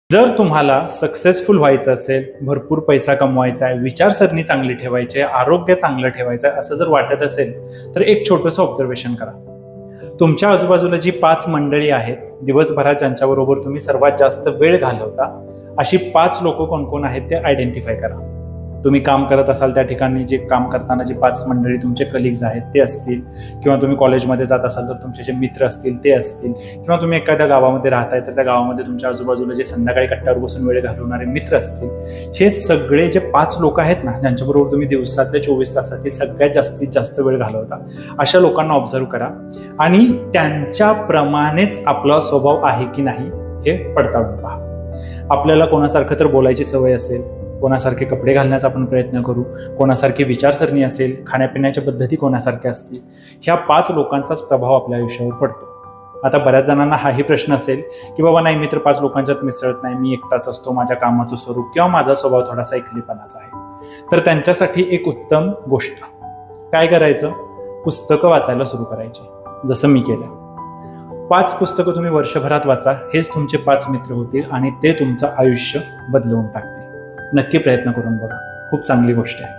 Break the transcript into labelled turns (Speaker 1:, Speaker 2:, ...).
Speaker 1: जर तुम्हाला सक्सेसफुल व्हायचं असेल, भरपूर पैसा कमवायचा आहे, विचारसरणी चांगली ठेवायची आहे, आरोग्य चांगलं ठेवायचं आहे असं जर वाटत असेल तर एक छोटंसं ऑब्झर्वेशन करा. तुमच्या आजूबाजूला जी 5 मंडळी आहेत, दिवसभरात ज्यांच्याबरोबर तुम्ही सर्वात जास्त वेळ घालवता, अशी 5 लोक कोण कोण आहेत ते आयडेंटिफाय करा. तुम्ही काम करत असाल त्या ठिकाणी जे काम करताना जी 5 मंडळी तुमचे कलिग्स आहेत ते असतील, किंवा तुम्ही कॉलेजमध्ये जात असाल तर तुमचे जे मित्र असतील ते असतील, किंवा तुम्ही एखाद्या गावामध्ये राहताय तर त्या गावामध्ये तुमच्या आजूबाजूला जे संध्याकाळी कट्ट्यावर बसून वेळ घालवणारे मित्र असतील, हे सगळे जे 5 लोक आहेत ना, ज्यांच्याबरोबर तुम्ही दिवसातल्या 24 तासातील सगळ्यात जास्तीत जास्त वेळ घालवता, अशा लोकांना ऑब्झर्व करा आणि त्यांच्याप्रमाणेच आपला स्वभाव आहे की नाही हे पडताळून पहा. आपल्याला कोणासारखं तर बोलायची सवय असेल, कोणासारखे कपडे घालण्याचा आपण प्रयत्न करू, कोणासारखी विचारसरणी असेल, खाण्यापिण्याच्या पद्धती कोणासारख्या असतील, ह्या 5 लोकांचाच प्रभाव आपल्या आयुष्यावर पडतो. आता बऱ्याच जणांना हाही प्रश्न असेल की बाबा नाही, मी तर 5 लोकांच्यात मिसळत नाही, मी एकटाच असतो, माझ्या कामाचं स्वरूप किंवा माझा स्वभाव थोडासा एकलीपणाचा आहे. तर त्यांच्यासाठी एक उत्तम गोष्ट काय करायचं, पुस्तकं वाचायला सुरू करायची, जसं मी केलं. 5 पुस्तकं तुम्ही वर्षभरात वाचा, हेच तुमचे 5 मित्र होतील आणि ते तुमचं आयुष्य बदलवून टाकतील. नक्की प्रयत्न करून बघा, खूप चांगली गोष्ट आहे.